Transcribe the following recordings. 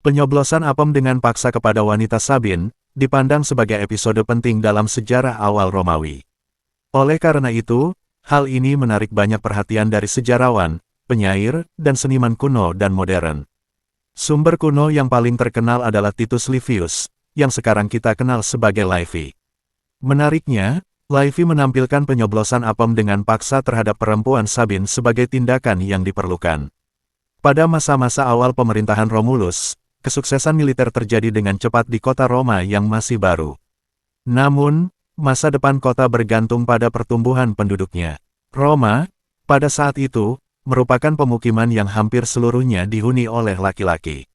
Penyoblosan apem dengan paksa kepada wanita Sabin, dipandang sebagai episode penting dalam sejarah awal Romawi. Oleh karena itu, hal ini menarik banyak perhatian dari sejarawan, penyair, dan seniman kuno dan modern. Sumber kuno yang paling terkenal adalah Titus Livius, yang sekarang kita kenal sebagai Livy. Menariknya, Livy menampilkan penyoblosan apem dengan paksa terhadap perempuan Sabin sebagai tindakan yang diperlukan. Pada masa-masa awal pemerintahan Romulus, kesuksesan militer terjadi dengan cepat di kota Roma yang masih baru. Namun, masa depan kota bergantung pada pertumbuhan penduduknya. Roma, pada saat itu, merupakan pemukiman yang hampir seluruhnya dihuni oleh laki-laki.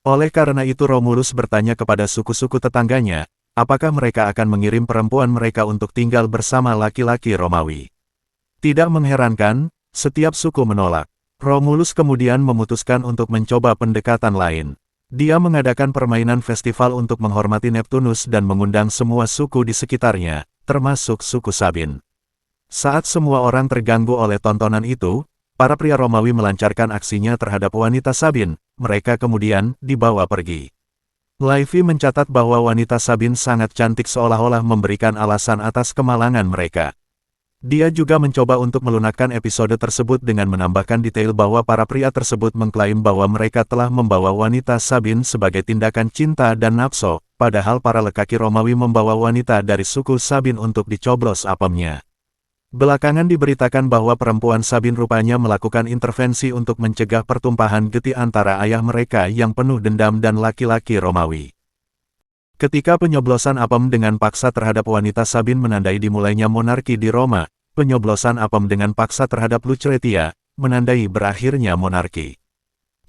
Oleh karena itu Romulus bertanya kepada suku-suku tetangganya, apakah mereka akan mengirim perempuan mereka untuk tinggal bersama laki-laki Romawi. Tidak mengherankan, setiap suku menolak. Romulus kemudian memutuskan untuk mencoba pendekatan lain. Dia mengadakan permainan festival untuk menghormati Neptunus dan mengundang semua suku di sekitarnya, termasuk suku Sabin. Saat semua orang terganggu oleh tontonan itu, para pria Romawi melancarkan aksinya terhadap wanita Sabin, mereka kemudian dibawa pergi. Livy mencatat bahwa wanita Sabin sangat cantik seolah-olah memberikan alasan atas kemalangan mereka. Dia juga mencoba untuk melunakkan episode tersebut dengan menambahkan detail bahwa para pria tersebut mengklaim bahwa mereka telah membawa wanita Sabin sebagai tindakan cinta dan nafsu, padahal para lelaki Romawi membawa wanita dari suku Sabin untuk dicoblos apemnya. Belakangan diberitakan bahwa perempuan Sabin rupanya melakukan intervensi untuk mencegah pertumpahan getih antara ayah mereka yang penuh dendam dan laki-laki Romawi. Ketika penyoblosan apem dengan paksa terhadap wanita Sabin menandai dimulainya monarki di Roma, penyoblosan apem dengan paksa terhadap Lucretia menandai berakhirnya monarki.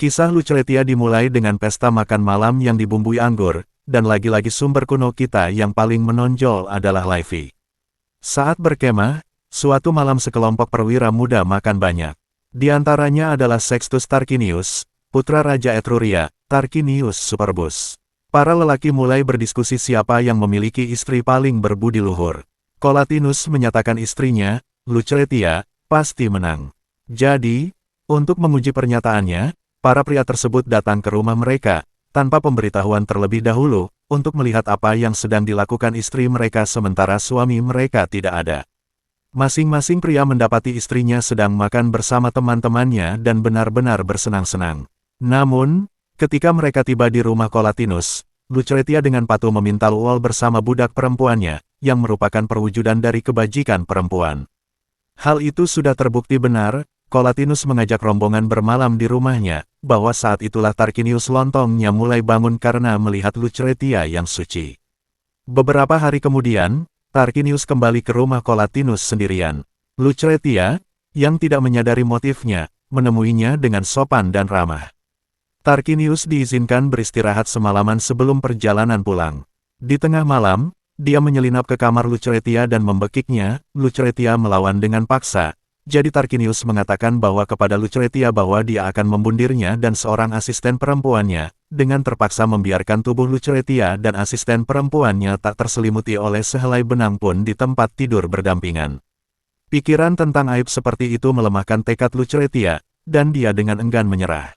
Kisah Lucretia dimulai dengan pesta makan malam yang dibumbui anggur, dan lagi-lagi sumber kuno kita yang paling menonjol adalah Livy. Saat berkemah, suatu malam sekelompok perwira muda makan banyak. Di antaranya adalah Sextus Tarquinius, putra Raja Etruria, Tarquinius Superbus. Para lelaki mulai berdiskusi siapa yang memiliki istri paling berbudi luhur. Collatinus menyatakan istrinya, Lucretia, pasti menang. Jadi, untuk menguji pernyataannya, para pria tersebut datang ke rumah mereka, tanpa pemberitahuan terlebih dahulu, untuk melihat apa yang sedang dilakukan istri mereka sementara suami mereka tidak ada. Masing-masing pria mendapati istrinya sedang makan bersama teman-temannya dan benar-benar bersenang-senang. Namun, ketika mereka tiba di rumah Collatinus, Lucretia dengan patuh memintal uol bersama budak perempuannya, yang merupakan perwujudan dari kebajikan perempuan. Hal itu sudah terbukti benar, Collatinus mengajak rombongan bermalam di rumahnya, bahwa saat itulah Tarquinius lontongnya mulai bangun karena melihat Lucretia yang suci. Beberapa hari kemudian, Tarquinius kembali ke rumah Collatinus sendirian. Lucretia, yang tidak menyadari motifnya, menemuinya dengan sopan dan ramah. Tarquinius diizinkan beristirahat semalaman sebelum perjalanan pulang. Di tengah malam, dia menyelinap ke kamar Lucretia dan membekiknya. Lucretia melawan dengan paksa. Jadi Tarquinius mengatakan bahwa kepada Lucretia bahwa dia akan membundirnya dan seorang asisten perempuannya, dengan terpaksa membiarkan tubuh Lucretia dan asisten perempuannya tak terselimuti oleh sehelai benang pun di tempat tidur berdampingan. Pikiran tentang aib seperti itu melemahkan tekad Lucretia, dan dia dengan enggan menyerah.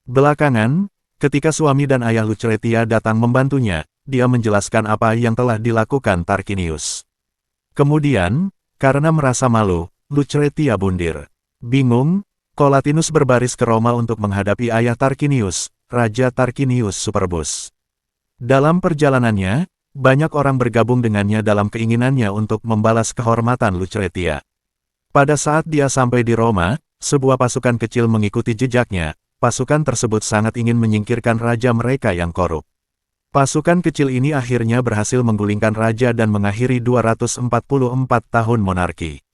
Belakangan, ketika suami dan ayah Lucretia datang membantunya, dia menjelaskan apa yang telah dilakukan Tarquinius. Kemudian, karena merasa malu, Lucretia bundir. Bingung, Collatinus berbaris ke Roma untuk menghadapi ayah Tarquinius, Raja Tarquinius Superbus. Dalam perjalanannya, banyak orang bergabung dengannya dalam keinginannya untuk membalas kehormatan Lucretia. Pada saat dia sampai di Roma, sebuah pasukan kecil mengikuti jejaknya. Pasukan tersebut sangat ingin menyingkirkan raja mereka yang korup. Pasukan kecil ini akhirnya berhasil menggulingkan raja dan mengakhiri 244 tahun monarki.